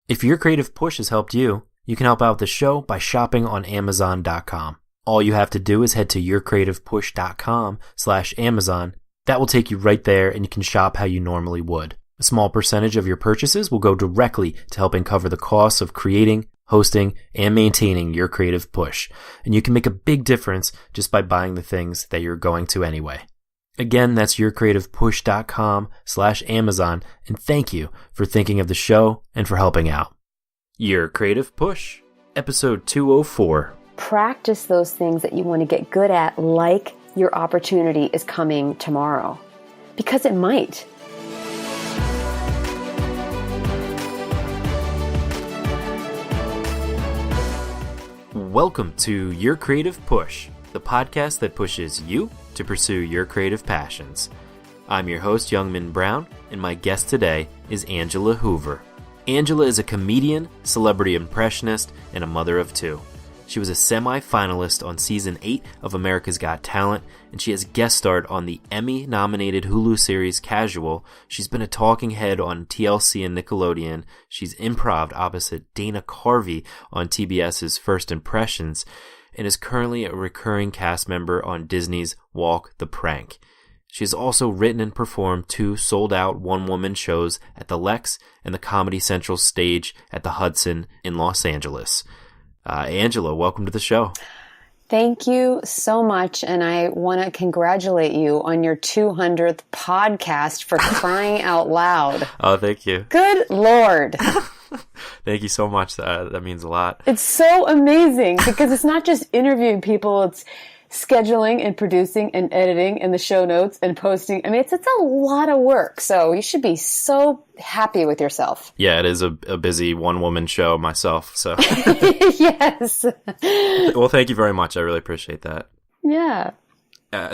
If your creative push has helped you, you can help out the show by shopping on Amazon.com. All you have to do is head to yourcreativepush.com/Amazon. That will take you right there and you can shop how you normally would. A small percentage of your purchases will go directly to helping cover the costs of creating, hosting, and maintaining your creative push. And you can make a big difference just by buying the things that you're going to anyway. Again, that's yourcreativepush.com/Amazon, and thank you for thinking of the show and for helping out. Your Creative Push, episode 204. Practice those things that you want to get good at, like your opportunity is coming tomorrow, because it might. Welcome to Your Creative Push, the podcast that pushes you to pursue your creative passions. I'm your host, Youngman Brown, and my guest today is Angela Hoover. Angela is a comedian, celebrity impressionist, and a mother of two. She was a semi-finalist on season 8 of America's Got Talent, and she has guest starred on the Emmy-nominated Hulu series Casual. She's been a talking head on TLC and Nickelodeon. She's improv'd opposite Dana Carvey on TBS's First Impressions, and is currently a recurring cast member on Disney's Walk the Prank. She has also written and performed 2 sold-out one-woman shows at the Lex and the Comedy Central stage at the Hudson in Los Angeles. Angela, welcome to the show. Thank you so much, and I want to congratulate you on your 200th podcast, for crying out loud. Oh, thank you. Good Lord. Thank you so much. That means a lot. It's so amazing because it's not just interviewing people, it's scheduling and producing and editing and the show notes and posting. I mean, it's a lot of work. So you should be so happy with yourself. Yeah, it is a busy one-woman show myself. So yes. Well, thank you very much. I really appreciate that. Yeah.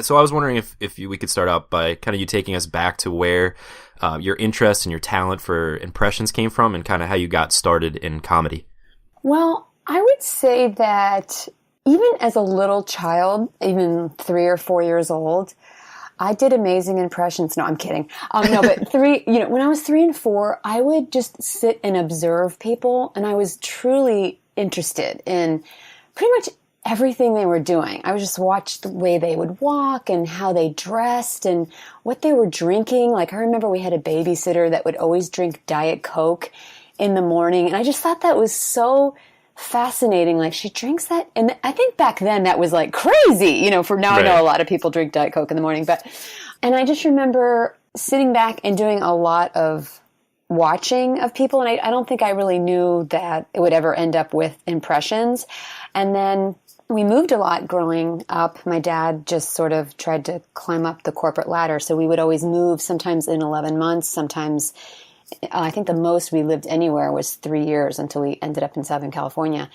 So I was wondering if we could start out by kind of you taking us back to where your interest and your talent for impressions came from and kind of how you got started in comedy. Well, I would say that even as a little child, even 3 or 4 years old, I did amazing impressions. No, I'm kidding. No, but when I was 3 and 4, I would just sit and observe people, and I was truly interested in pretty much everything they were doing. I would just watch the way they would walk and how they dressed and what they were drinking. Like, I remember we had a babysitter that would always drink Diet Coke in the morning, and I just thought that was so fascinating. Like, she drinks that, and I think back then that was like crazy, for now. Right. I know a lot of people drink Diet Coke in the morning, and I just remember sitting back and doing a lot of watching of people, and I don't think I really knew that it would ever end up with impressions. And then we moved a lot growing up. My dad just sort of tried to climb up the corporate ladder, so we would always move, sometimes in 11 months, sometimes I think the most we lived anywhere was 3 years until we ended up in Southern California.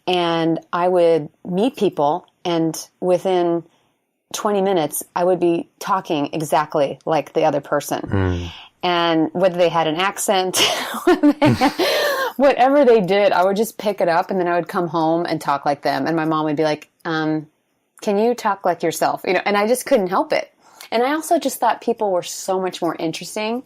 And I would meet people, and within 20 minutes, I would be talking exactly like the other person. And whether they had an accent, whatever they did, I would just pick it up, and then I would come home and talk like them. And my mom would be like, can you talk like yourself? And I just couldn't help it. And I also just thought people were so much more interesting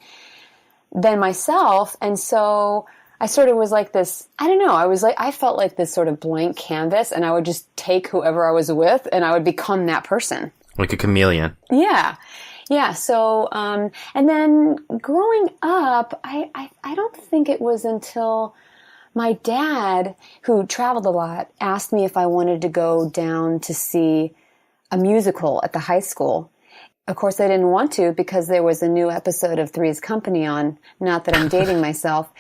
than myself. And so I sort of was like this, I don't know, I felt like this sort of blank canvas, and I would just take whoever I was with and I would become that person. Like a chameleon. Yeah. Yeah. So, and then growing up, I don't think it was until my dad, who traveled a lot, asked me if I wanted to go down to see a musical at the high school. Of course, I didn't want to because there was a new episode of Three's Company on, not that I'm dating myself.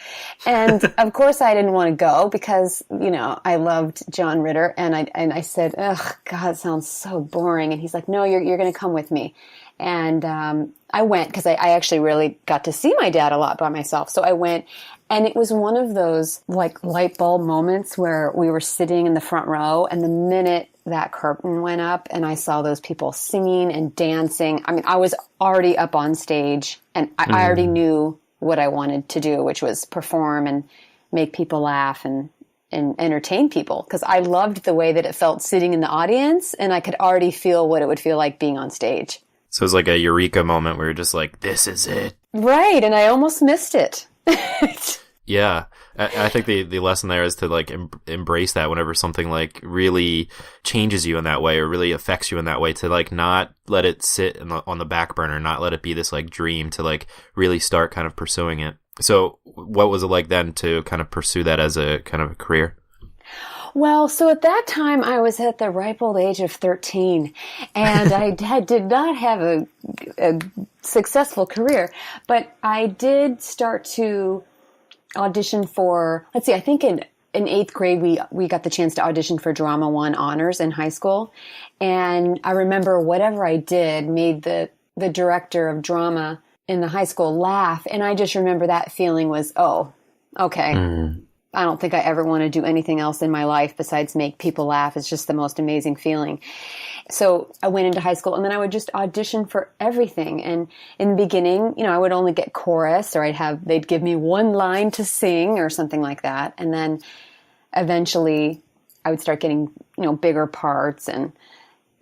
And of course, I didn't want to go because, I loved John Ritter. And I said, ugh, God, it sounds so boring. And he's like, no, you're going to come with me. And I went because I actually really got to see my dad a lot by myself. So I went, and it was one of those like light bulb moments where we were sitting in the front row, and the minute that curtain went up and I saw those people singing and dancing, I mean, I was already up on stage, and I already knew what I wanted to do, which was perform and make people laugh and entertain people, because I loved the way that it felt sitting in the audience, and I could already feel what it would feel like being on stage. So it was like a eureka moment where you're just like, this is it. Right, and I almost missed it. Yeah. I think the lesson there is to like embrace that whenever something like really changes you in that way or really affects you in that way, to like not let it sit on the back burner, not let it be this like dream, to like really start kind of pursuing it. So what was it like then to kind of pursue that as a kind of a career? Well, so at that time I was at the ripe old age of 13, and I did not have a successful career, but I did start to audition for, let's see, I think in 8th grade we got the chance to audition for Drama 1 honors in high school. And I remember whatever I did made the director of drama in the high school laugh. And I just remember that feeling was, oh, okay. I don't think I ever want to do anything else in my life besides make people laugh. It's just the most amazing feeling. So I went into high school, and then I would just audition for everything. And in the beginning, I would only get chorus, or they'd give me one line to sing or something like that. And then eventually I would start getting, bigger parts and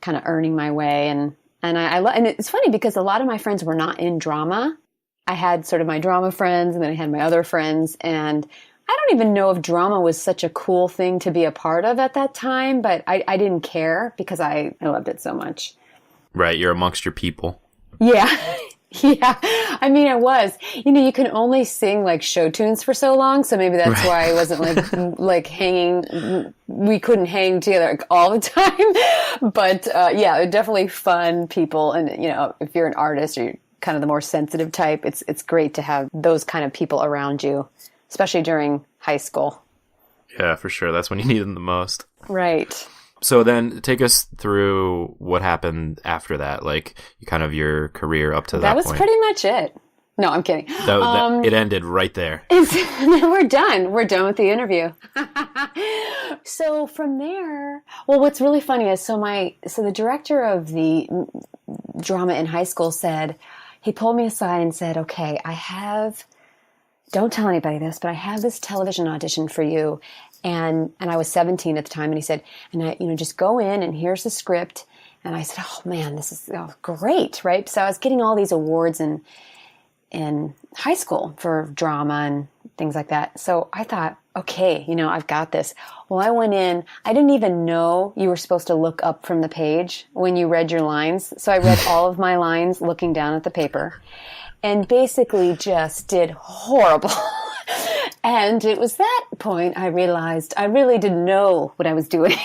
kind of earning my way. And it's funny because a lot of my friends were not in drama. I had sort of my drama friends, and then I had my other friends, and I don't even know if drama was such a cool thing to be a part of at that time, but I didn't care because I loved it so much. Right. You're amongst your people. Yeah. Yeah. I mean, it was. You can only sing like show tunes for so long, so maybe that's why I wasn't like hanging. We couldn't hang together like, all the time. But yeah, definitely fun people. And, if you're an artist or you're kind of the more sensitive type, it's great to have those kind of people around you, especially during high school. Yeah, for sure. That's when you need them the most. Right. So then take us through what happened after that, like kind of your career up to that point. That was pretty much it. No, I'm kidding. It ended right there. We're done. We're done with the interview. So from there, well, what's really funny is, so the director of the drama in high school he pulled me aside and said, okay, don't tell anybody this, but I have this television audition for you. And I was 17 at the time, and he said, just go in and here's the script. And I said, oh man, this is great, right? So I was getting all these awards in high school for drama and things like that. So I thought, okay, I've got this. Well, I went in, I didn't even know you were supposed to look up from the page when you read your lines. So I read all of my lines looking down at the paper, and basically just did horrible. And it was that point I realized I really didn't know what I was doing.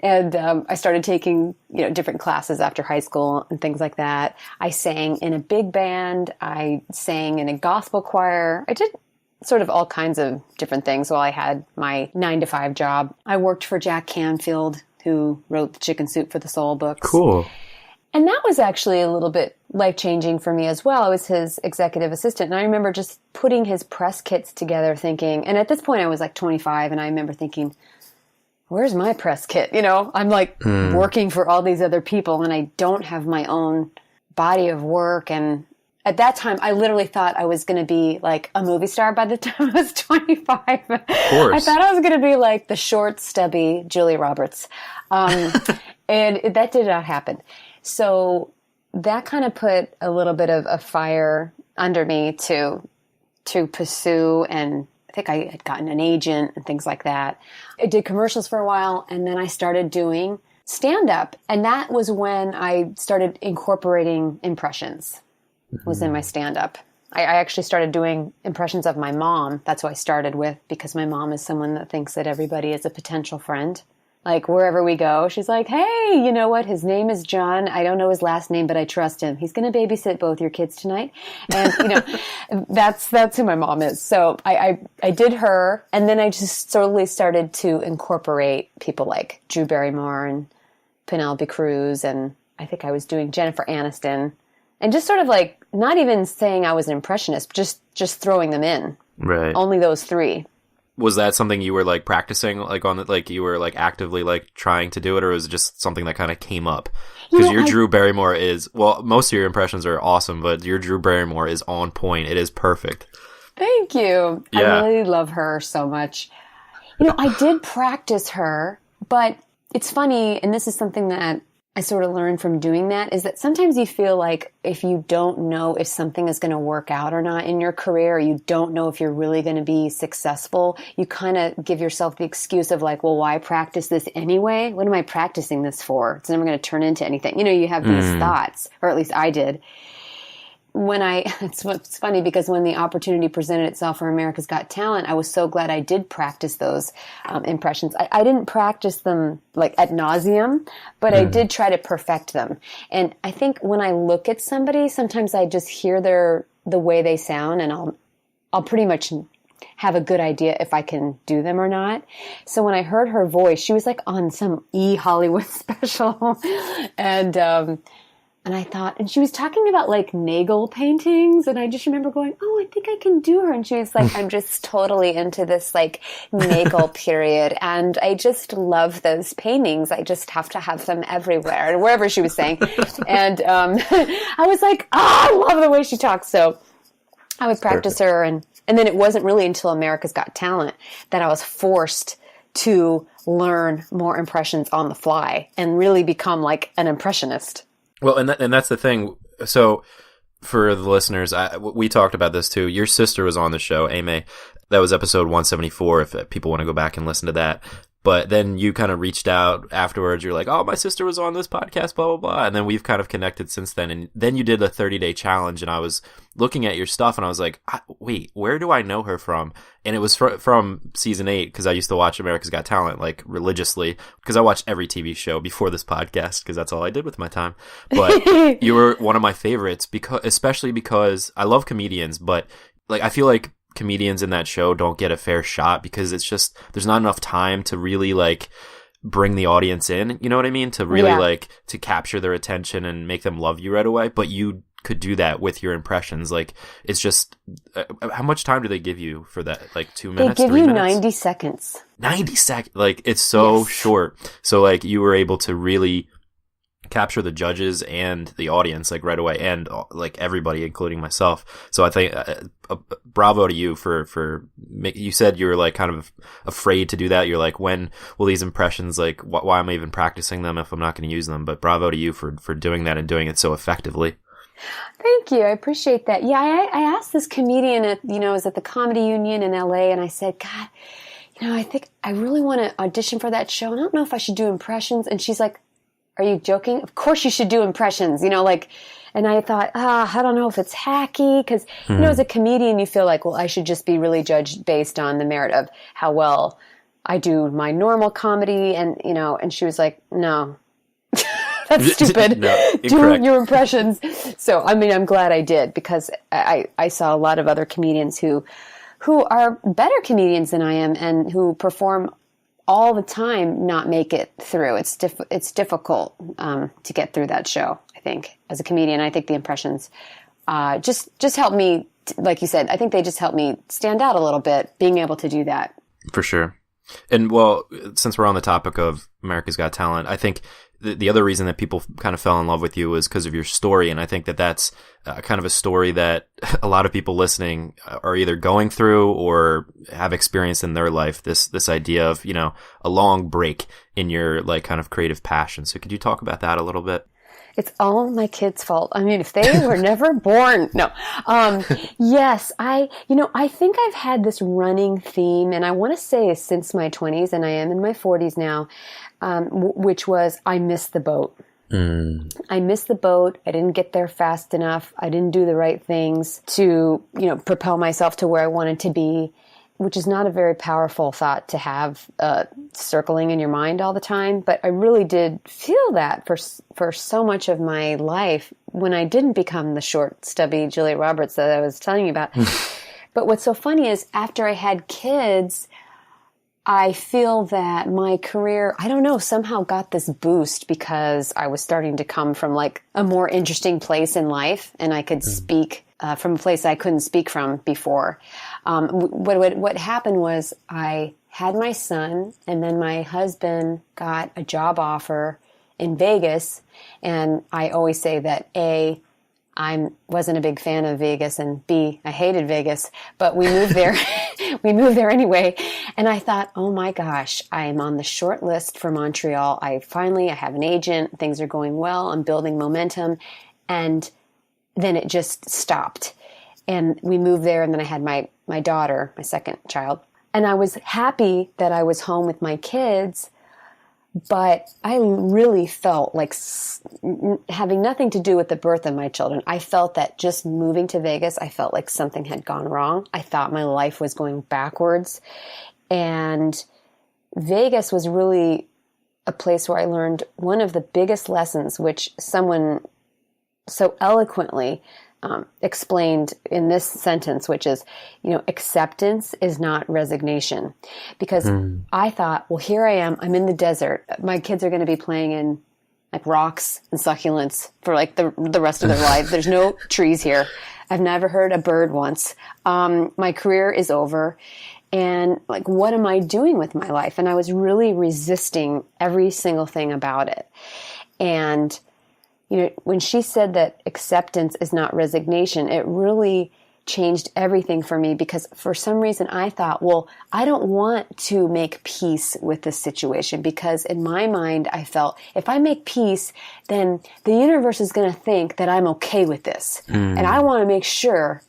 And I started taking, different classes after high school and things like that. I sang in a big band. I sang in a gospel choir. I did sort of all kinds of different things while I had my 9-to-5 job. I worked for Jack Canfield, who wrote the Chicken Soup for the Soul books. Cool. And that was actually a little bit life-changing for me as well. I was his executive assistant, and I remember just putting his press kits together thinking, and at this point I was like 25, and I remember thinking, where's my press kit? I'm like working for all these other people, and I don't have my own body of work. And at that time, I literally thought I was going to be like a movie star by the time I was 25. Of course. I thought I was going to be like the short, stubby Julia Roberts. And that did not happen. So that kind of put a little bit of a fire under me to pursue, and I think I had gotten an agent and things like that. I did commercials for a while, and then I started doing stand-up, and that was when I started incorporating impressions. Was in my stand-up. I actually started doing impressions of my mom. That's who I started with, because my mom is someone that thinks that everybody is a potential friend. Like, wherever we go, she's like, hey, you know what? His name is John. I don't know his last name, but I trust him. He's going to babysit both your kids tonight. And, that's who my mom is. So I did her. And then I just slowly started to incorporate people like Drew Barrymore and Penelope Cruz. And I think I was doing Jennifer Aniston. And just sort of like, not even saying I was an impressionist, just throwing them in. Right. Only those three. Was that something you were like practicing, like on like you were like actively like trying to do it, or was it just something that kind of came up? Because your Drew Barrymore is, well, most of your impressions are awesome, but your Drew Barrymore is on point. It is perfect. Thank you. Yeah. I really love her so much. I did practice her, but it's funny, and this is something that I sort of learned from doing that is that sometimes you feel like if you don't know if something is going to work out or not in your career, or you don't know if you're really going to be successful, you kind of give yourself the excuse of like, well, why practice this anyway? What am I practicing this for? It's never going to turn into anything. You have these thoughts, or at least I did. It's funny because when the opportunity presented itself for America's Got Talent, I was so glad I did practice those impressions. I didn't practice them like ad nauseum, but I did try to perfect them. And I think when I look at somebody, sometimes I just hear the way they sound, and I'll pretty much have a good idea if I can do them or not. So when I heard her voice, she was like on some Hollywood special, and I thought, and she was talking about like Nagel paintings, and I just remember going, oh, I think I can do her. And she was like, I'm just totally into this like Nagel period, and I just love those paintings. I just have to have them everywhere, and wherever she was saying. And I was like, I love the way she talks. So I would practice her, and then it wasn't really until America's Got Talent that I was forced to learn more impressions on the fly and really become like an impressionist. Well, and that's the thing. So for the listeners, we talked about this too. Your sister was on the show, Emmy. That was episode 174 if people want to go back and listen to that. But then you kind of reached out afterwards. You're like, oh, my sister was on this podcast, blah, blah, blah. And then we've kind of connected since then. And then you did a 30-day challenge. And I was looking at your stuff and I was like, wait, where do I know her from? And it was from season 8, because I used to watch America's Got Talent like religiously, because I watched every TV show before this podcast, because that's all I did with my time. But you were one of my favorites, especially because I love comedians, but like I feel like comedians in that show don't get a fair shot because it's just there's not enough time to really like bring the audience in, you know what I mean, to really like to capture their attention and make them love you right away. But you could do that with your impressions. Like it's just how much time do they give you for that? Like 2 minutes? They give 3 you minutes? 90 seconds. 90 seconds. Like it's so short. So like you were able to really capture the judges and the audience like right away, and like everybody, including myself. So I think bravo to you for you said you were like kind of afraid to do that. You're like, when will these impressions, like why am I even practicing them if I'm not going to use them? But bravo to you for doing that and doing it so effectively. Thank you. I appreciate that. Yeah, I asked this comedian I was at the Comedy Union in LA, and I said, God, I think I really want to audition for that show, and I don't know if I should do impressions. And she's like, are you joking? Of course you should do impressions, and I thought, I don't know if it's hacky, because, as a comedian, you feel like, well, I should just be really judged based on the merit of how well I do my normal comedy. And she was like, no, that's stupid. No, do your impressions. So, I'm glad I did, because I saw a lot of other comedians who are better comedians than I am and who perform all the time not make it through. It's difficult to get through that show, I think. As a comedian, I think the impressions just help me, like you said, I think they just help me stand out a little bit, being able to do that. For sure. And well, since we're on the topic of America's Got Talent, I think the other reason that people kind of fell in love with you was because of your story. And I think that that's kind of a story that a lot of people listening are either going through or have experienced in their life, this idea of, a long break in your like kind of creative passion. So could you talk about that a little bit? It's all my kids' fault. If they were never born. No. Yes, I think I've had this running theme, and I want to say since my 20s, and I am in my 40s now, which was I missed the boat. I missed the boat. I didn't get there fast enough. I didn't do the right things to, propel myself to where I wanted to be, which is not a very powerful thought to have circling in your mind all the time. But I really did feel that for so much of my life when I didn't become the short, stubby Julia Roberts that I was telling you about. But what's so funny is after I had kids, I feel that my career, I don't know, somehow got this boost because I was starting to come from like a more interesting place in life, and I could speak from a place I couldn't speak from before. What happened was I had my son, and then my husband got a job offer in Vegas. And I always say that I wasn't a big fan of Vegas, and B, I hated Vegas, but we moved there. We moved there anyway. And I thought, oh my gosh, I'm on the short list for Montreal. I have an agent. Things are going well. I'm building momentum. And then it just stopped. And we moved there, and then I had my daughter, my second child. And I was happy that I was home with my kids, but I really felt like, having nothing to do with the birth of my children, I felt that just moving to Vegas, I felt like something had gone wrong. I thought my life was going backwards. And Vegas was really a place where I learned one of the biggest lessons, which someone so eloquently explained in this sentence, which is, acceptance is not resignation. Because I thought, well, here I am, I'm in the desert. My kids are going to be playing in like rocks and succulents for like the rest of their lives. There's no trees here. I've never heard a bird once. My career is over. And like, what am I doing with my life? And I was really resisting every single thing about it. And when she said that acceptance is not resignation, it really changed everything for me, because for some reason I thought, well, I don't want to make peace with this situation, because in my mind I felt if I make peace, then the universe is going to think that I'm okay with this. And I want to make sure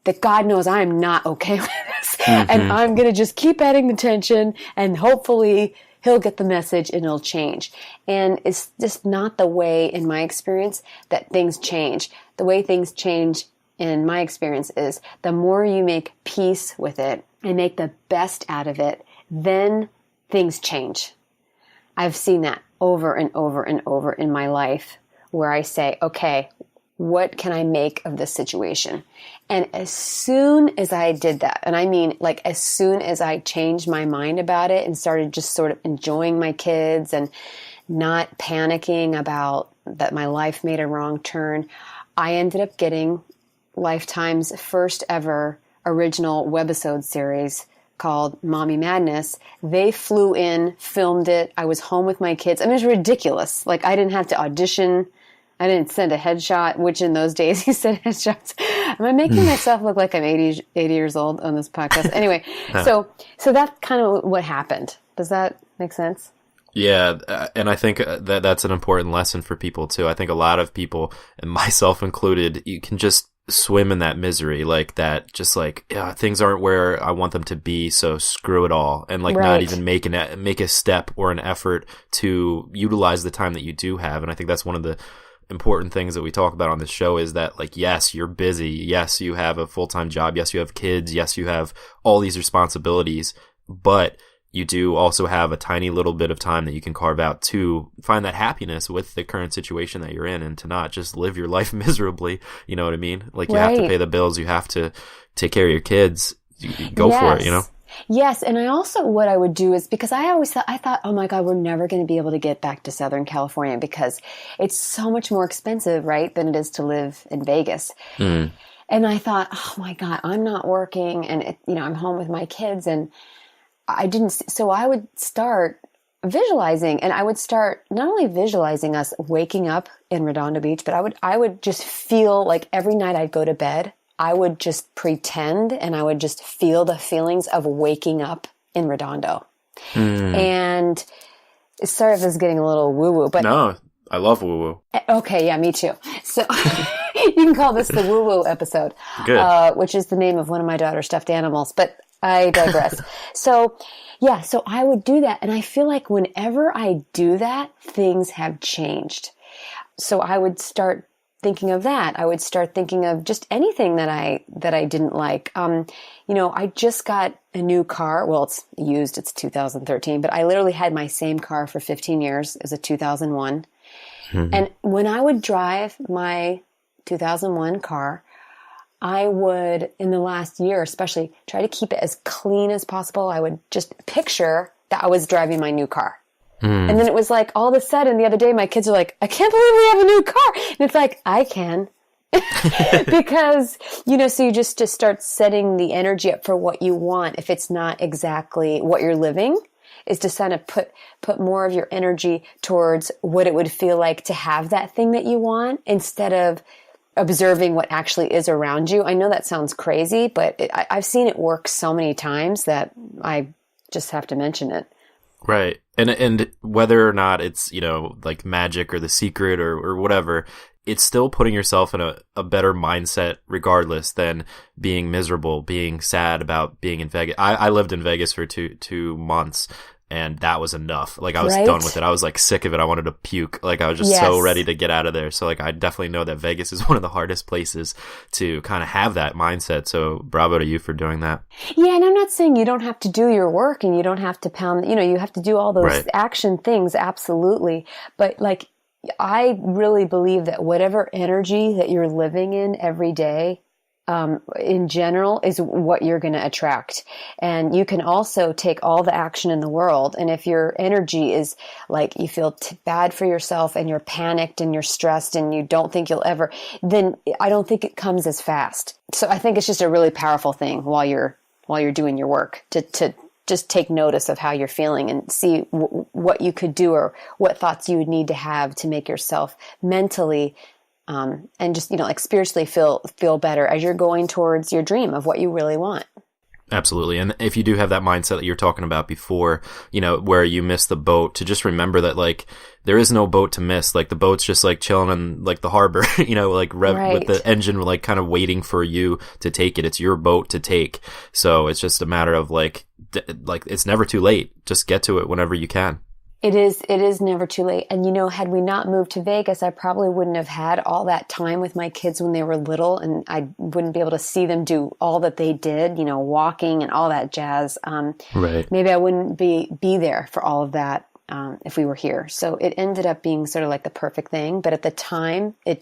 that God knows I'm not okay with this. And I'm going to just keep adding the tension, and hopefully he'll get the message and it'll change. And it's just not the way, in my experience, that things change. The way things change, in my experience, is the more you make peace with it and make the best out of it, then things change. I've seen that over and over and over in my life, where I say, okay, what can I make of this situation? And as soon as I did that, and I mean like as soon as I changed my mind about it and started just sort of enjoying my kids and not panicking about that my life made a wrong turn, I ended up getting Lifetime's first ever original webisode series called Mommy Madness. They flew in, filmed it. I was home with my kids. I mean, it was ridiculous. Like, I didn't have to audition. I didn't send a headshot, which in those days you sent headshots. Am I making myself look like I'm 80 years old on this podcast? Anyway, so that's kind of what happened. Does that make sense? Yeah, and I think that's an important lesson for people too. I think a lot of people, and myself included, you can just swim in that misery, like that, just like, yeah, things aren't where I want them to be, so screw it all, and like not even make a step or an effort to utilize the time that you do have. And I think that's one of the important things that we talk about on this show, is that, like, yes, you're busy, yes, you have a full-time job, yes, you have kids, yes, you have all these responsibilities, but you do also have a tiny little bit of time that you can carve out to find that happiness with the current situation that you're in, and to not just live your life miserably. You know what I mean? Like, you have to pay the bills, you have to take care of your kids. Go for it, you know? Yes, and I also, what I would do is, because I thought, oh my God, we're never going to be able to get back to Southern California because it's so much more expensive, right, than it is to live in Vegas. And I thought, oh my God, I'm not working, and I'm home with my kids, and so I would start visualizing, and I would start not only visualizing us waking up in Redondo Beach, but I would just feel like every night I'd go to bed, I would just pretend, and I would just feel the feelings of waking up in Redondo. And it started as getting a little woo-woo, but no, I love woo-woo. Okay, yeah, me too. So you can call this the woo-woo episode, which is the name of one of my daughter's stuffed animals, but I digress. So I would do that. And I feel like whenever I do that, things have changed. So I would start thinking of that. I would start thinking of just anything that I didn't like. I just got a new car. Well, it's used. It's 2013, but I literally had my same car for 15 years. It was a 2001. And when I would drive my 2001 car, I would, in the last year especially, try to keep it as clean as possible. I would just picture that I was driving my new car. And then it was like, all of a sudden, the other day, my kids are like, I can't believe we have a new car. And it's like, I can. Because, so you just start setting the energy up for what you want. If it's not exactly what you're living, is to kind of put more of your energy towards what it would feel like to have that thing that you want, instead of observing what actually is around you. I know that sounds crazy, but I've seen it work so many times that I just have to mention it. Right. And whether or not it's, like magic or The Secret or whatever, it's still putting yourself in a better mindset regardless than being miserable, being sad about being in Vegas. I lived in Vegas for two months. And that was enough. Like, I was done with it. I was like sick of it. I wanted to puke. Like, I was just so ready to get out of there. So like, I definitely know that Vegas is one of the hardest places to kind of have that mindset. So bravo to you for doing that. Yeah. And I'm not saying you don't have to do your work and you don't have to pound, you have to do all those action things. Absolutely. But like, I really believe that whatever energy that you're living in every day, in general, is what you're going to attract. And you can also take all the action in the world. And if your energy is like you feel bad for yourself and you're panicked and you're stressed and you don't think you'll ever, then I don't think it comes as fast. So I think it's just a really powerful thing while you're doing your work to just take notice of how you're feeling and see what you could do or what thoughts you would need to have to make yourself mentally and just, like spiritually feel better as you're going towards your dream of what you really want. Absolutely. And if you do have that mindset that you were talking about before, where you miss the boat, to just remember that like there is no boat to miss. Like the boat's just like chilling in like the harbor, like with the engine like kind of waiting for you to take it. It's your boat to take. So it's just a matter of like it's never too late. Just get to it whenever you can. It is never too late. And, had we not moved to Vegas, I probably wouldn't have had all that time with my kids when they were little, and I wouldn't be able to see them do all that they did, walking and all that jazz. Right. Maybe I wouldn't be there for all of that if we were here. So it ended up being sort of like the perfect thing. But at the time, it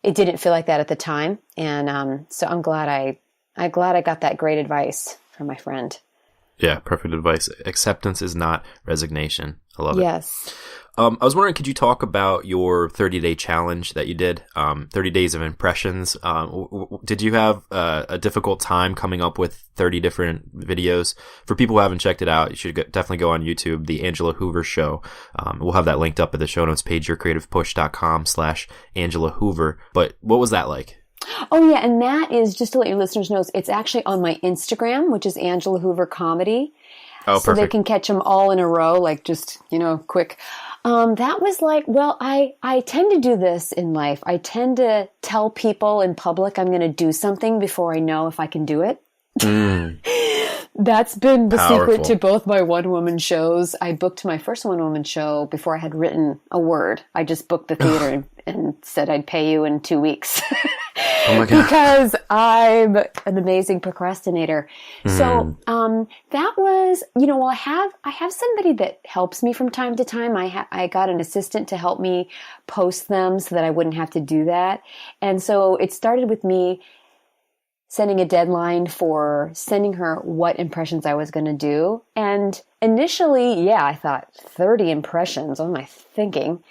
didn't feel like that at the time. And so I'm glad I got that great advice from my friend. Yeah, perfect advice. Acceptance is not resignation. I love it. Yes. I was wondering, could you talk about your 30-day challenge that you did, 30 days of impressions? Did you have a difficult time coming up with 30 different videos? For people who haven't checked it out, you should definitely go on YouTube, The Angela Hoover Show. We'll have that linked up at the show notes page, yourcreativepush.com/Angela Hoover. But what was that like? Oh, yeah. And that is, just to let your listeners know, it's actually on my Instagram, which is Angela Hoover Comedy. Oh, so perfect. They can catch them all in a row, like just, quick. That was like, well, I tend to do this in life. I tend to tell people in public I'm going to do something before I know if I can do it. That's been the secret to both my one-woman shows. I booked my first one-woman show before I had written a word. I just booked the theater and said I'd pay you in 2 weeks. Oh my God. Because I'm an amazing procrastinator. So that was, well, I have somebody that helps me from time to time. I got an assistant to help me post them so that I wouldn't have to do that. And so it started with me sending a deadline for sending her what impressions I was going to do. And initially, I thought 30 impressions. What am I thinking?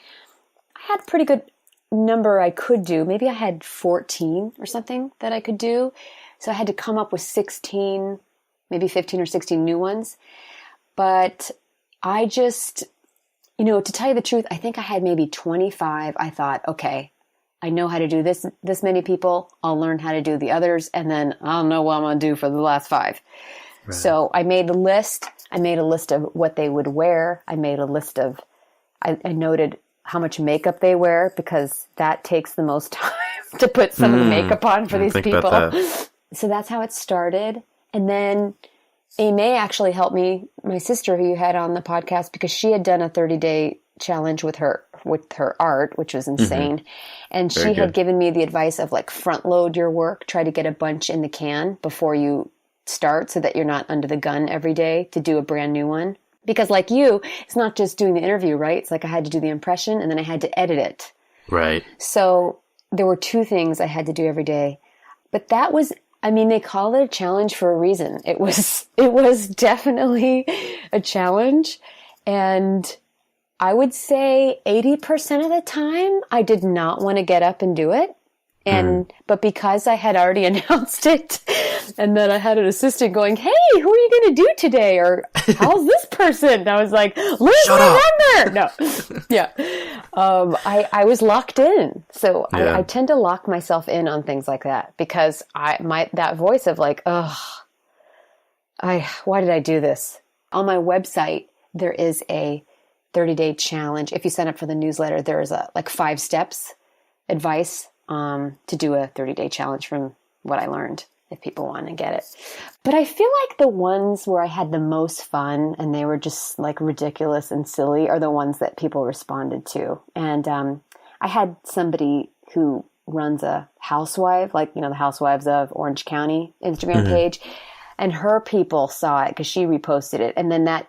I had a pretty good number I could do. Maybe I had 14 or something that I could do. So I had to come up with 16, maybe 15 or 16 new ones. But I just, to tell you the truth, I think I had maybe 25. I thought, okay, I know how to do this many people. I'll learn how to do the others. And then I'll know what I'm going to do for the last 5. Right. So I made a list. I made a list of what they would wear. I made a list of, I noted how much makeup they wear, because that takes the most time to put some of the makeup on for these people. So that's how it started. And then Emmy actually helped me, my sister who you had on the podcast, because she had done a 30-day challenge with her art, which was insane. And she had given me the advice of like front load your work, try to get a bunch in the can before you start so that you're not under the gun every day to do a brand new one. Because like you, it's not just doing the interview, right? It's like I had to do the impression and then I had to edit it. Right. So there were 2 things I had to do every day. But that was, they call it a challenge for a reason. It was definitely a challenge. And I would say 80% of the time, I did not want to get up and do it. But because I had already announced it, and then I had an assistant going, "Hey, who are you going to do today?" Or "How's this person?" And I was like, "Lose my number." No, yeah. I was locked in. So Yeah. I tend to lock myself in on things like that because that voice of like, why did I do this? On my website, there is a 30-day challenge. If you sign up for the newsletter, there is a 5 steps advice to do a 30-day challenge from what I learned, if people want to get it. But I feel like the ones where I had the most fun and they were just like ridiculous and silly are the ones that people responded to. And I had somebody who runs a housewife, like, the Housewives of Orange County Instagram page, and her people saw it because she reposted it. And then that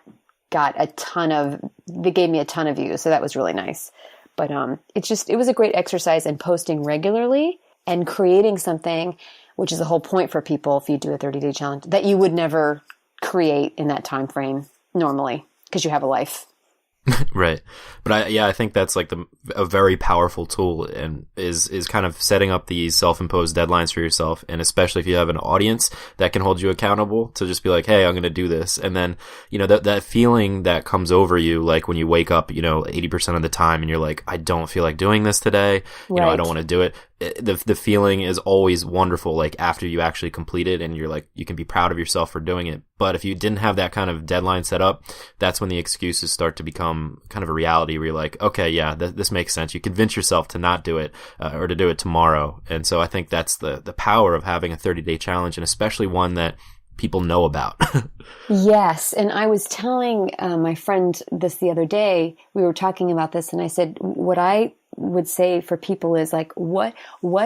got they gave me a ton of views. So that was really nice. But it was a great exercise in posting regularly and creating something, which is the whole point for people if you do a 30-day challenge, that you would never create in that time frame normally because you have a life. Right. But I think that's like a very powerful tool, and is kind of setting up these self-imposed deadlines for yourself. And especially if you have an audience that can hold you accountable to just be like, hey, I'm going to do this. And then, that feeling that comes over you, like when you wake up, 80% of the time and you're like, I don't feel like doing this today. Right. I don't want to do it. The feeling is always wonderful, like after you actually complete it and you're like, you can be proud of yourself for doing it. But if you didn't have that kind of deadline set up, that's when the excuses start to become kind of a reality where you're like, okay, yeah, this makes sense. You convince yourself to not do it or to do it tomorrow. And so I think that's the power of having a 30-day challenge, and especially one that people know about. Yes. And I was telling my friend this the other day, we were talking about this, and I said, what I would say for people is like, what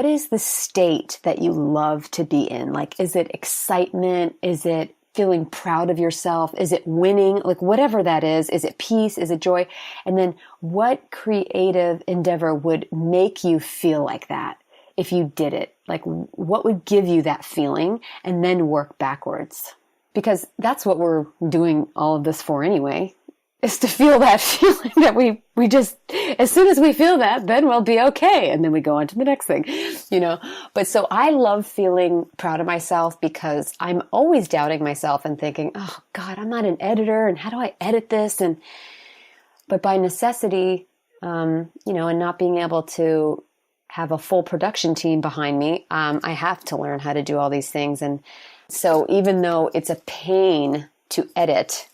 is the state that you love to be in? Like, is it excitement? Is it feeling proud of yourself? Is it winning? Like, whatever that is it peace? Is it joy? And then what creative endeavor would make you feel like that if you did it? Like, what would give you that feeling? And then work backwards. Because that's what we're doing all of this for anyway, is to feel that feeling that we just, as soon as we feel that, then we'll be okay. And then we go on to the next thing, But so I love feeling proud of myself because I'm always doubting myself and thinking, oh God, I'm not an editor. And how do I edit this? But by necessity, and not being able to have a full production team behind me, I have to learn how to do all these things. And so even though it's a pain to edit,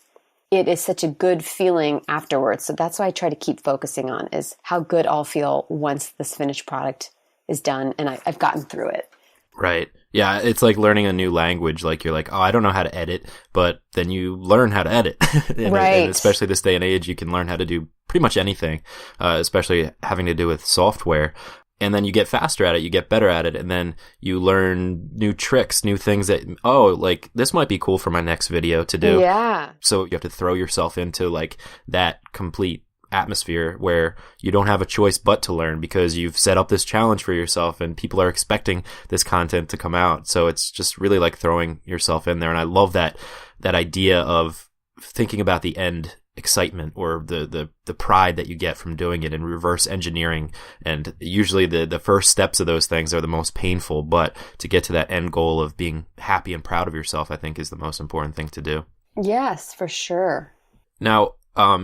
it is such a good feeling afterwards. So that's why I try to keep focusing on is how good I'll feel once this finished product is done and I've gotten through it. Right. Yeah, it's like learning a new language. Like you're like, oh, I don't know how to edit, but then you learn how to edit. And especially this day and age, you can learn how to do pretty much anything, especially having to do with software. And then you get faster at it, you get better at it, and then you learn new tricks, new things that, like this might be cool for my next video to do. Yeah. So you have to throw yourself into like that complete atmosphere where you don't have a choice but to learn because you've set up this challenge for yourself and people are expecting this content to come out. So it's just really like throwing yourself in there. And I love that idea of thinking about the end excitement or the pride that you get from doing it and reverse engineering. And usually the first steps of those things are the most painful, but to get to that end goal of being happy and proud of yourself, I think is the most important thing to do. Yes, for sure. Now,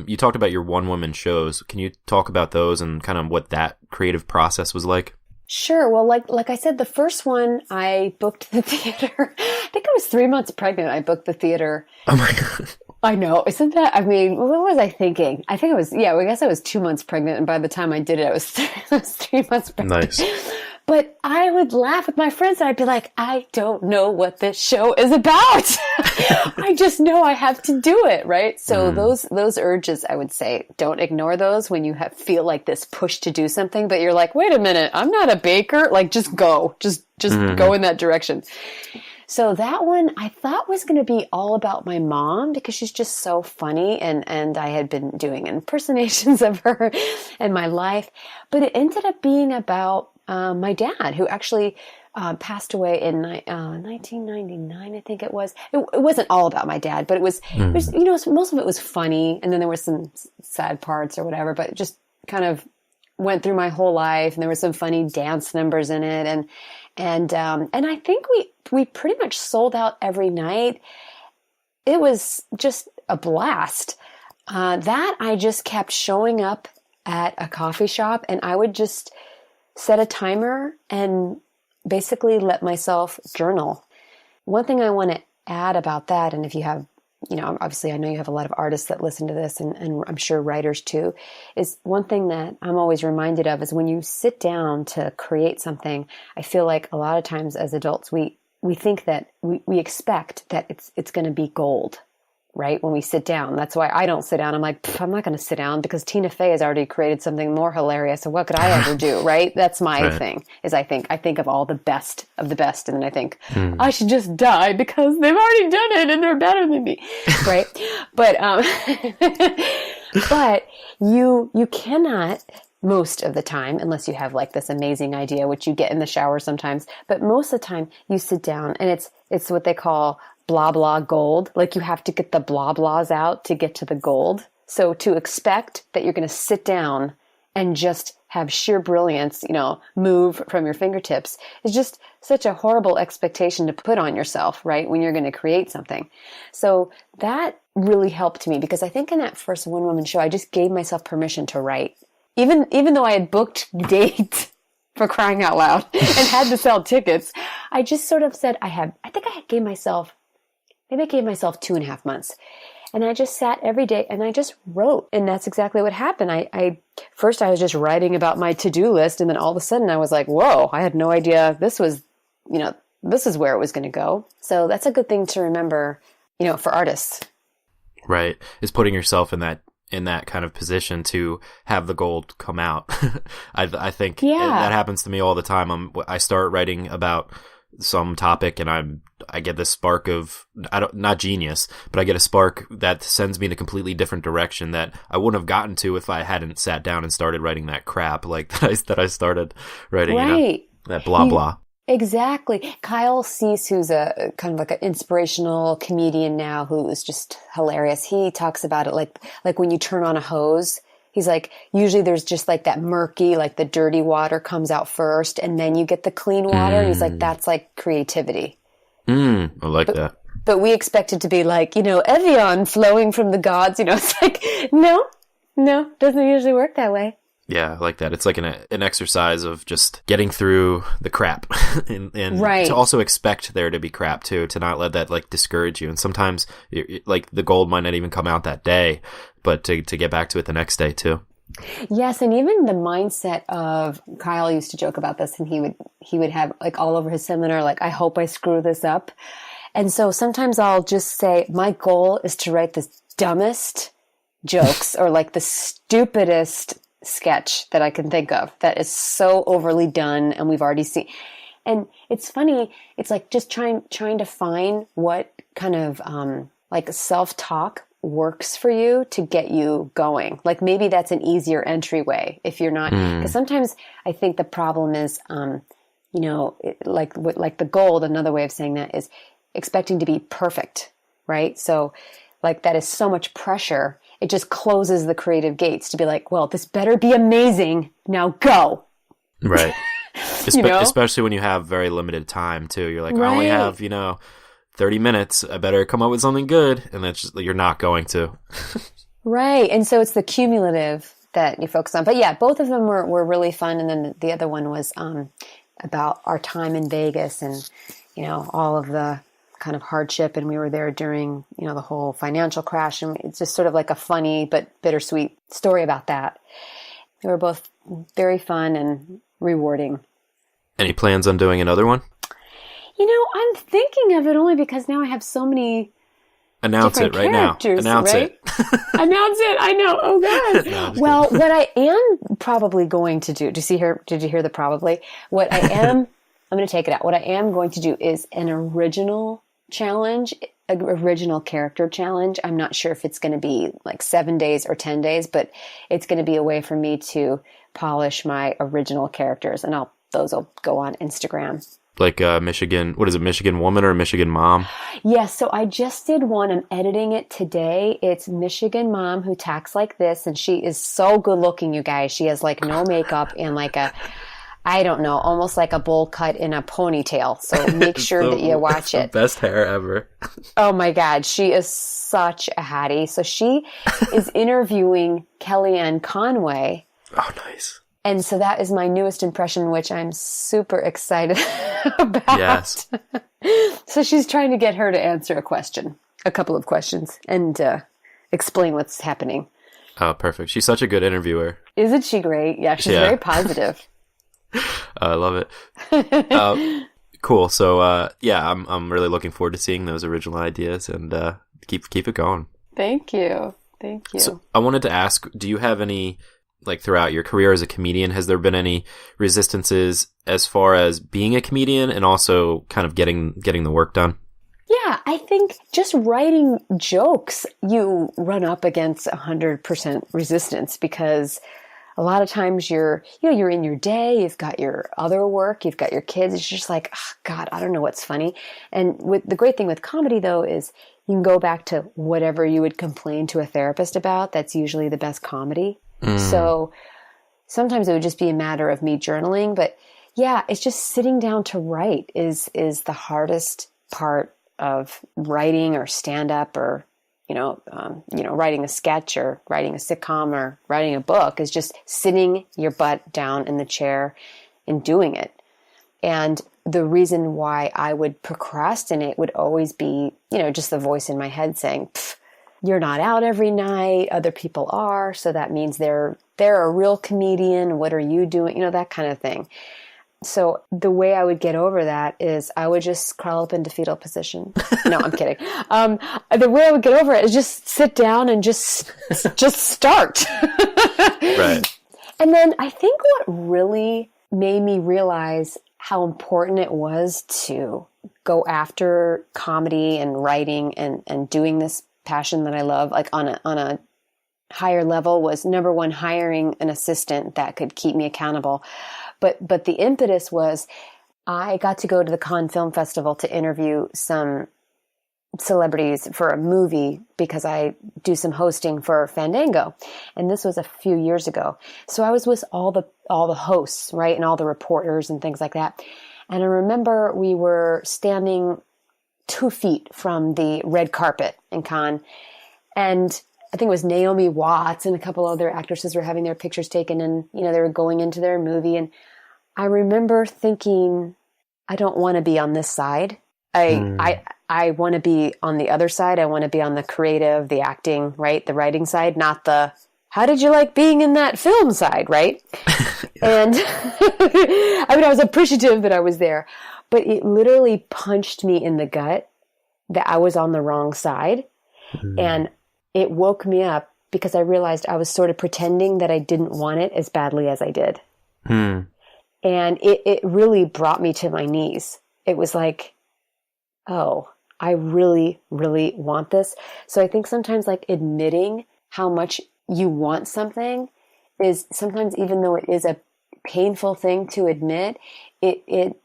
you talked about your one-woman shows. Can you talk about those and kind of what that creative process was like? Sure. Well, like I said, the first one, I booked the theater. I think I was 3 months pregnant. I booked the theater. Oh my God. I know. Isn't that, what was I thinking? I think I guess I was 2 months pregnant. And by the time I did it, I was 3 months pregnant. Nice. But I would laugh with my friends and I'd be like, I don't know what this show is about. I just know I have to do it. Right. So those urges, I would say, don't ignore those when you feel like this push to do something, but you're like, wait a minute, I'm not a baker. Like, just go, just go in that direction. So that one I thought was going to be all about my mom because she's just so funny and I had been doing impersonations of her in my life, but it ended up being about my dad, who actually passed away in 1999, I think it was. It wasn't all about my dad, but it was, most of it was funny, and then there were some sad parts or whatever, but it just kind of went through my whole life, and there were some funny dance numbers in it, and I think we pretty much sold out every night. It was just a blast. That I just kept showing up at a coffee shop and I would just set a timer and basically let myself journal. One thing I want to add about that, and if you have, obviously I know you have a lot of artists that listen to this and I'm sure writers too, is one thing that I'm always reminded of is when you sit down to create something, I feel like a lot of times as adults, we think that we expect that it's going to be gold, right? When we sit down. That's why I don't sit down. I'm like, I'm not going to sit down because Tina Fey has already created something more hilarious. So what could I ever do? Right? That's my thing is I think of all the best of the best. And then I think I should just die because they've already done it and they're better than me. Right. But, but you cannot most of the time, unless you have like this amazing idea, which you get in the shower sometimes, but most of the time you sit down and it's what they call blah, blah gold. Like you have to get the blah, blahs out to get to the gold. So to expect that you're going to sit down and just have sheer brilliance, move from your fingertips is just such a horrible expectation to put on yourself, right? When you're going to create something. So that really helped me because I think in that first one-woman show, I just gave myself permission to write. Even though I had booked dates for crying out loud and had to sell tickets, I just sort of said, gave myself 2.5 months. And I just sat every day and I just wrote. And that's exactly what happened. First I was just writing about my to-do list. And then all of a sudden I was like, whoa, I had no idea this is where it was going to go. So that's a good thing to remember, for artists. Right. Is putting yourself in that kind of position to have the gold come out. I think that happens to me all the time. I start writing about some topic and I get this spark of, not genius, but I get a spark that sends me in a completely different direction that I wouldn't have gotten to if I hadn't sat down and started writing that crap like that I started writing, right. That blah, blah. Exactly. Kyle Cease, who's a kind of like an inspirational comedian now who is just hilarious. He talks about it like when you turn on a hose, he's like, usually there's just like that murky, like the dirty water comes out first and then you get the clean water. And he's like, that's like creativity. I like that. But we expect it to be like, Evian flowing from the gods, it's like, no, doesn't usually work that way. Yeah, I like that. It's like an exercise of just getting through the crap and right. To also expect there to be crap too, to not let that like discourage you. And sometimes like the gold might not even come out that day, but to get back to it the next day too. Yes. And even the mindset of Kyle used to joke about this and he would have like all over his seminar, like, I hope I screw this up. And so sometimes I'll just say, my goal is to write the dumbest jokes or like the stupidest sketch that I can think of that is so overly done and we've already seen. And it's funny. It's like just trying to find what kind of like self-talk works for you to get you going. Like maybe that's an easier entryway if you're not, because sometimes I think the problem is, like the gold, another way of saying that is expecting to be perfect, right? So like that is so much pressure. It just closes the creative gates to be like, well, this better be amazing. Now go. Right. Especially when you have very limited time too. You're like, right. I only have, 30 minutes. I better come up with something good. And that's just, you're not going to. Right. And so it's the cumulative that you focus on. But yeah, both of them were really fun. And then the other one was about our time in Vegas and, all of the kind of hardship. And we were there during, the whole financial crash. And it's just sort of like a funny but bittersweet story about that. They were both very fun and rewarding. Any plans on doing another one? I'm thinking of it only because now I have so many Announce it right now. Announce right? it. Announce it. I know. Oh, God. No, well, what I am probably going to do, did you hear the probably? What I am, I'm going to take it out. What I am going to do is an original challenge, an original character challenge. I'm not sure if it's going to be like 7 days or 10 days, but it's going to be a way for me to polish my original characters. And those will go on Instagram. Like Michigan, what is it, Michigan woman or Michigan mom? Yes, so I just did one. I'm editing it today. It's Michigan mom who talks like this, and she is so good looking, you guys. She has like no makeup and like I don't know, almost like a bowl cut in a ponytail. So make sure that you watch it. Best hair ever. Oh my God, she is such a hattie. So she is interviewing Kellyanne Conway Oh, nice. And so that is my newest impression, which I'm super excited about. Yes. So she's trying to get her to answer a couple of questions, and explain what's happening. Oh, perfect. She's such a good interviewer. Isn't she great? Yeah, she's very positive. I love it. Cool. So, I'm really looking forward to seeing those original ideas, and keep it going. Thank you. So I wanted to ask, do you have any, like, throughout your career as a comedian, has there been any resistances as far as being a comedian and also kind of getting the work done? Yeah, I think just writing jokes, you run up against 100% resistance, because a lot of times you're in your day, you've got your other work, you've got your kids. It's just like, oh, God, I don't know what's funny. And the great thing with comedy, though, is you can go back to whatever you would complain to a therapist about. That's usually the best comedy. So sometimes it would just be a matter of me journaling. But yeah, it's just sitting down to write is the hardest part of writing or stand up, or writing a sketch or writing a sitcom or writing a book, is just sitting your butt down in the chair and doing it. And the reason why I would procrastinate would always be, just the voice in my head saying, you're not out every night, other people are, so that means they're a real comedian. What are you doing? That kind of thing. So the way I would get over that is I would just crawl up into fetal position. No, I'm kidding. The way I would get over it is just sit down and just start. Right. And then I think what really made me realize how important it was to go after comedy and writing and doing this passion that I love, like on a higher level, was number one, hiring an assistant that could keep me accountable. But the impetus was I got to go to the Cannes Film Festival to interview some celebrities for a movie because I do some hosting for Fandango. And this was a few years ago. So I was with all the hosts, right? And all the reporters and things like that. And I remember we were standing 2 feet from the red carpet in Cannes. And I think it was Naomi Watts and a couple other actresses were having their pictures taken, and, they were going into their movie. And I remember thinking, I don't want to be on this side. I want to be on the other side. I want to be on the creative, the acting, right? The writing side, not the, how did you like being in that film side, right? And I was appreciative that I was there, but it literally punched me in the gut that I was on the wrong side. And it woke me up because I realized I was sort of pretending that I didn't want it as badly as I did. And it really brought me to my knees. It was like, oh, I really, really want this. So I think sometimes, like, admitting how much you want something is sometimes, even though it is a painful thing to admit, it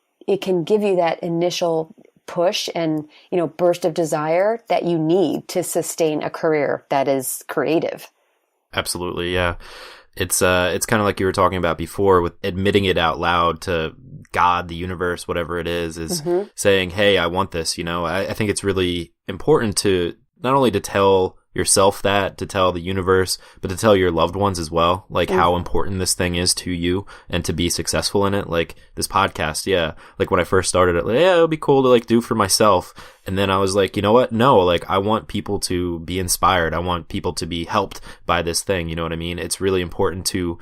can give you that initial push and, burst of desire that you need to sustain a career that is creative. Absolutely. Yeah. It's kind of like you were talking about before with admitting it out loud to God, the universe, whatever it is saying, hey, I want this. I think it's really important to not only to tell yourself that, to tell the universe, but to tell your loved ones as well, like how important this thing is to you and to be successful in it. Like this podcast. Yeah. Like when I first started it, like, yeah, it'll be cool to like do for myself. And then I was like, you know what? No, like I want people to be inspired. I want people to be helped by this thing. You know what I mean? It's really important to,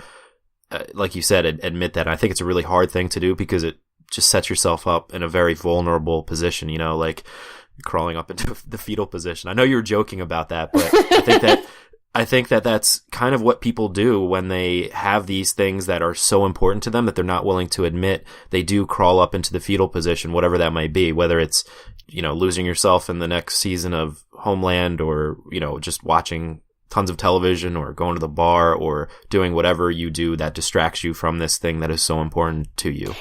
like you said, admit that. I think it's a really hard thing to do because it just sets yourself up in a very vulnerable position, like crawling up into the fetal position. I know you were joking about that, but I think that that's kind of what people do when they have these things that are so important to them that they're not willing to admit. They do crawl up into the fetal position, whatever that might be, whether it's, losing yourself in the next season of Homeland or, just watching tons of television or going to the bar or doing whatever you do that distracts you from this thing that is so important to you.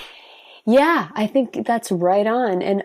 Yeah, I think that's right on. And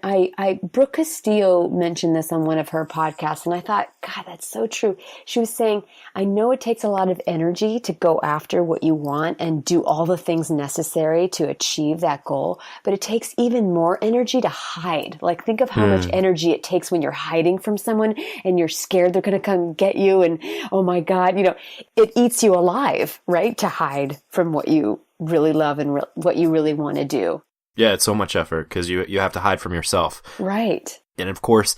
Brooke Castillo mentioned this on one of her podcasts, and I thought, God, that's so true. She was saying, I know it takes a lot of energy to go after what you want and do all the things necessary to achieve that goal, but it takes even more energy to hide. Like, think of how much energy it takes when you're hiding from someone and you're scared they're going to come get you. And oh my God, it eats you alive, right? To hide from what you really love and what you really want to do. Yeah, it's so much effort because you have to hide from yourself. Right. And of course,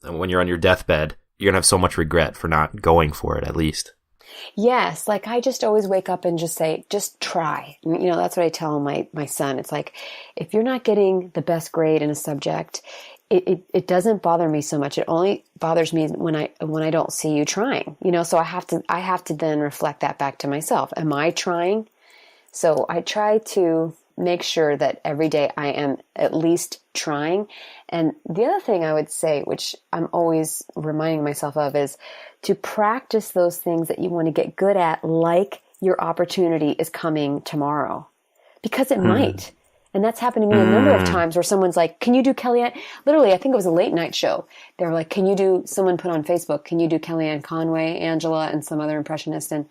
when you're on your deathbed, you're going to have so much regret for not going for it, at least. Yes. Like, I just always wake up and just say, just try. That's what I tell my son. It's like, if you're not getting the best grade in a subject, it doesn't bother me so much. It only bothers me when I don't see you trying, so I have to then reflect that back to myself. Am I trying? So I try to make sure that every day I am at least trying. And the other thing I would say, which I'm always reminding myself of, is to practice those things that you want to get good at, like your opportunity is coming tomorrow. Because it might. And that's happened to me a number of times where someone's like, can you do Kellyanne? Literally, I think it was a late night show. They were like, someone put on Facebook, can you do Kellyanne Conway, Angela, and some other impressionist? And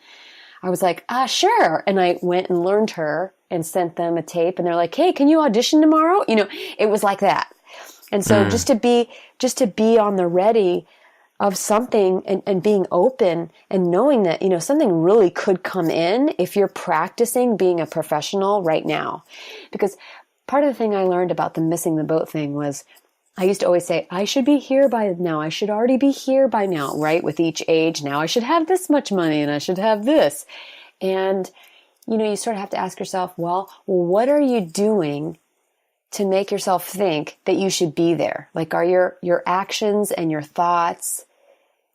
I was like, sure. And I went and learned her and sent them a tape, and they're like, hey, can you audition tomorrow? It was like that. And so just to be on the ready of something and being open and knowing that, something really could come in if you're practicing being a professional right now. Because part of the thing I learned about the missing the boat thing was, I used to always say, I should be here by now. I should already be here by now, right? With each age, now I should have this much money and I should have this. And, you sort of have to ask yourself, well, what are you doing to make yourself think that you should be there? Like, are your actions and your thoughts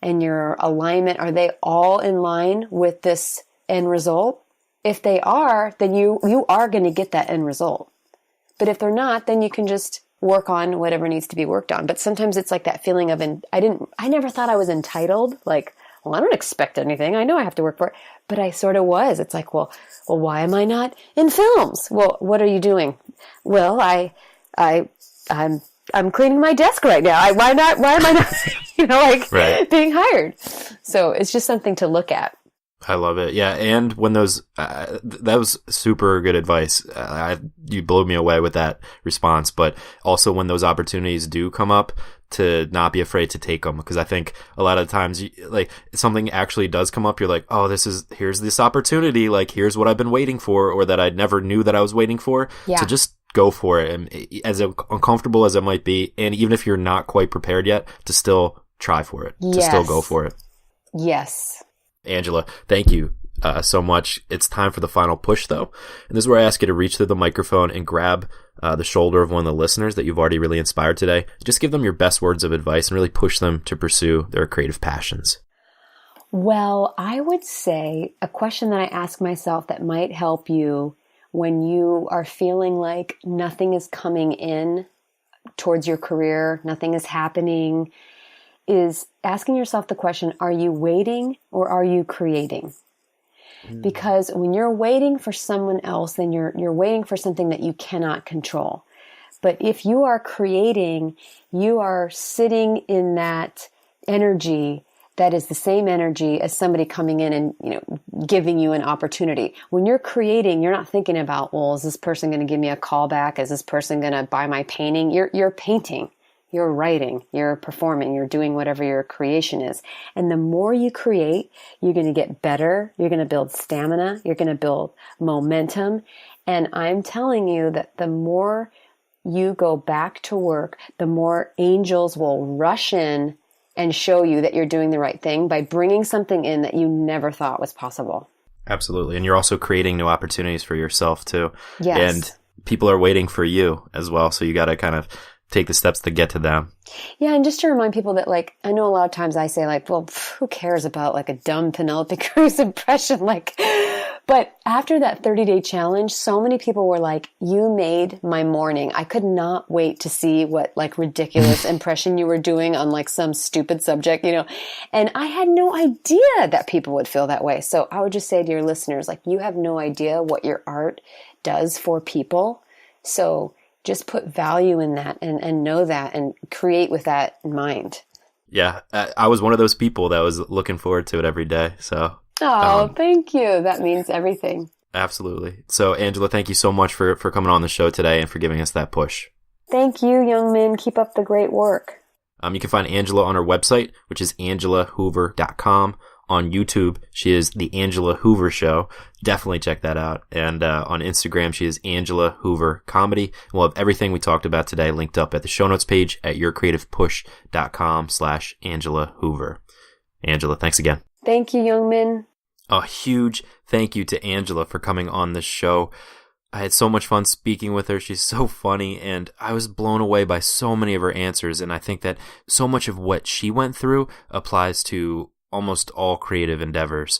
and your alignment, are they all in line with this end result? If they are, then you are going to get that end result. But if they're not, then you can just work on whatever needs to be worked on. But sometimes it's like that feeling of, I never thought I was entitled. Like, well, I don't expect anything. I know I have to work for it. But I sort of was. It's like, well, why am I not in films? Well, what are you doing? Well, I'm cleaning my desk right now. Why am I not, right. being hired? So it's just something to look at. I love it. Yeah. And when those, that was super good advice. You blew me away with that response, but also when those opportunities do come up, to not be afraid to take them. Because I think a lot of times, something actually does come up. You're like, oh, here's this opportunity. Like, here's what I've been waiting for, or that I never knew that I was waiting for. Yeah. So just go for it. And as uncomfortable as it might be, and even if you're not quite prepared yet, to still try for it, to still go for it. Yes. Angela, thank you so much. It's time for the final push, though. And this is where I ask you to reach through the microphone and grab the shoulder of one of the listeners that you've already really inspired today. Just give them your best words of advice and really push them to pursue their creative passions. Well, I would say a question that I ask myself that might help you when you are feeling like nothing is coming in towards your career, nothing is happening, is asking yourself the question, are you waiting or are you creating? Because when you're waiting for someone else, then you're waiting for something that you cannot control. But if you are creating, you are sitting in that energy that is the same energy as somebody coming in and, giving you an opportunity. When you're creating, you're not thinking about, well, is this person going to give me a call back? Is this person going to buy my painting? You're painting. You're writing, you're performing, you're doing whatever your creation is. And the more you create, you're going to get better. You're going to build stamina. You're going to build momentum. And I'm telling you that the more you go back to work, the more angels will rush in and show you that you're doing the right thing by bringing something in that you never thought was possible. Absolutely. And you're also creating new opportunities for yourself too. Yes. And people are waiting for you as well. So you got to kind of take the steps to get to them. Yeah, and just to remind people that, I know a lot of times I say, well, who cares about, a dumb Penelope Cruz impression? But after that 30-day challenge, so many people were like, you made my morning. I could not wait to see what, ridiculous impression you were doing on, some stupid subject, And I had no idea that people would feel that way. So I would just say to your listeners, you have no idea what your art does for people. So just put value in that and know that and create with that in mind. Yeah, I was one of those people that was looking forward to it every day. So, thank you. That means everything. Absolutely. So, Angela, thank you so much for coming on the show today and for giving us that push. Thank you, young men. Keep up the great work. You can find Angela on her website, which is angelahoover.com. On YouTube, she is The Angela Hoover Show. Definitely check that out. And on Instagram, she is Angela Hoover Comedy. We'll have everything we talked about today linked up at the show notes page at yourcreativepush.com/Angela Hoover. Angela, thanks again. Thank you, young men. A huge thank you to Angela for coming on this show. I had so much fun speaking with her. She's so funny, and I was blown away by so many of her answers. And I think that so much of what she went through applies to almost all creative endeavors.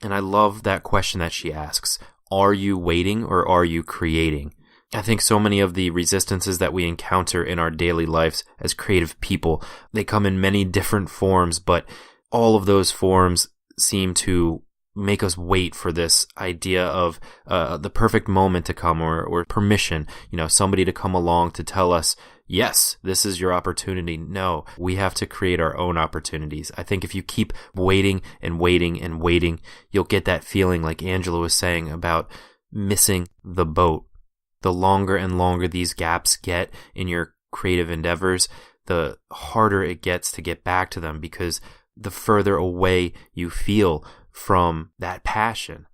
And I love that question that she asks. Are you waiting or are you creating? I think so many of the resistances that we encounter in our daily lives as creative people, they come in many different forms, but all of those forms seem to make us wait for this idea of the perfect moment to come or permission, somebody to come along to tell us, yes, this is your opportunity. No, we have to create our own opportunities. I think if you keep waiting and waiting and waiting, you'll get that feeling like Angela was saying about missing the boat. The longer and longer these gaps get in your creative endeavors, the harder it gets to get back to them because the further away you feel from that passion.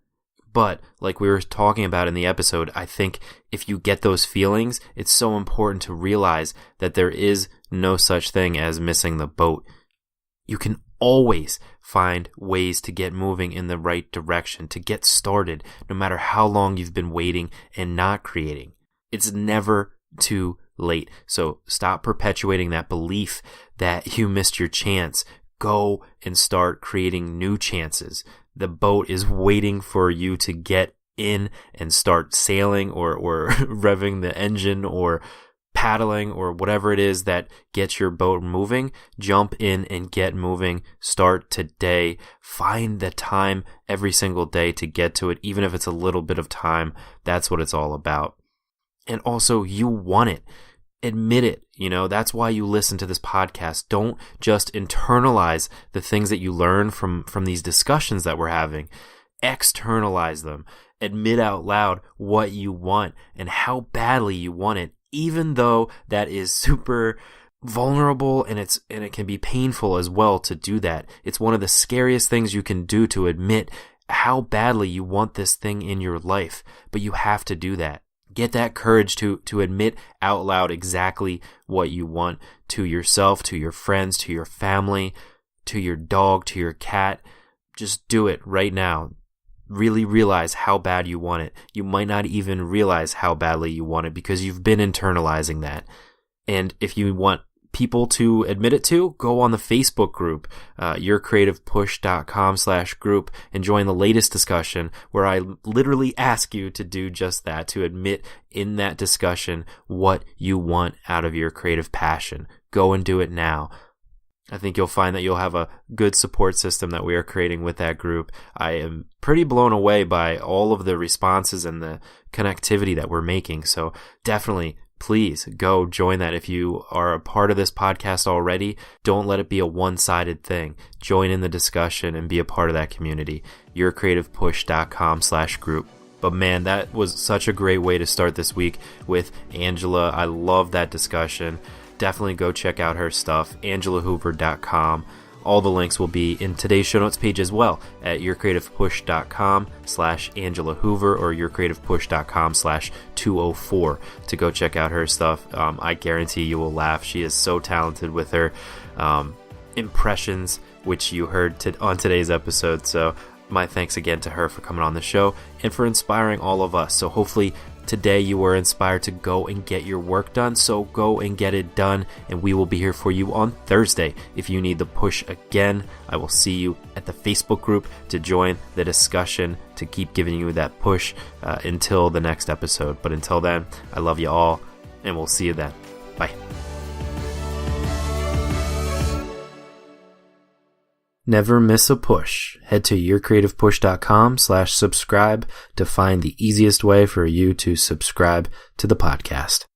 But like we were talking about in the episode, I think if you get those feelings, it's so important to realize that there is no such thing as missing the boat. You can always find ways to get moving in the right direction, to get started, no matter how long you've been waiting and not creating. It's never too late. So stop perpetuating that belief that you missed your chance. Go and start creating new chances. The boat is waiting for you to get in and start sailing or revving the engine or paddling or whatever it is that gets your boat moving. Jump in and get moving. Start today. Find the time every single day to get to it, even if it's a little bit of time. That's what it's all about. And also, you want it. Admit it. That's why you listen to this podcast. Don't just internalize the things that you learn from these discussions that we're having. Externalize them. Admit out loud what you want and how badly you want it, even though that is super vulnerable and it can be painful as well to do that. It's one of the scariest things you can do to admit how badly you want this thing in your life, but you have to do that. Get that courage to admit out loud exactly what you want to yourself, to your friends, to your family, to your dog, to your cat. Just do it right now. Really realize how bad you want it. You might not even realize how badly you want it because you've been internalizing that. And if you want people to admit it to, go on the Facebook group, yourcreativepush.com/group, and join the latest discussion where I literally ask you to do just that, to admit in that discussion what you want out of your creative passion. Go and do it now. I think you'll find that you'll have a good support system that we are creating with that group. I am pretty blown away by all of the responses and the connectivity that we're making. So definitely, please go join that. If you are a part of this podcast already, don't let it be a one-sided thing. Join in the discussion and be a part of that community. yourcreativepush.com/group. But man, that was such a great way to start this week with Angela. I love that discussion. Definitely go check out her stuff, angelahoover.com. All the links will be in today's show notes page as well at yourcreativepush.com/Angela Hoover or yourcreativepush.com/204 to go check out her stuff. I guarantee you will laugh. She is so talented with her impressions, which you heard on today's episode. So my thanks again to her for coming on the show and for inspiring all of us. So hopefully today you were inspired to go and get your work done, so go and get it done, and we will be here for you on Thursday. If you need the push again, I will see you at the Facebook group to join the discussion to keep giving you that push until the next episode. But until then, I love you all, and we'll see you then. Bye. Never miss a push. Head to yourcreativepush.com/subscribe to find the easiest way for you to subscribe to the podcast.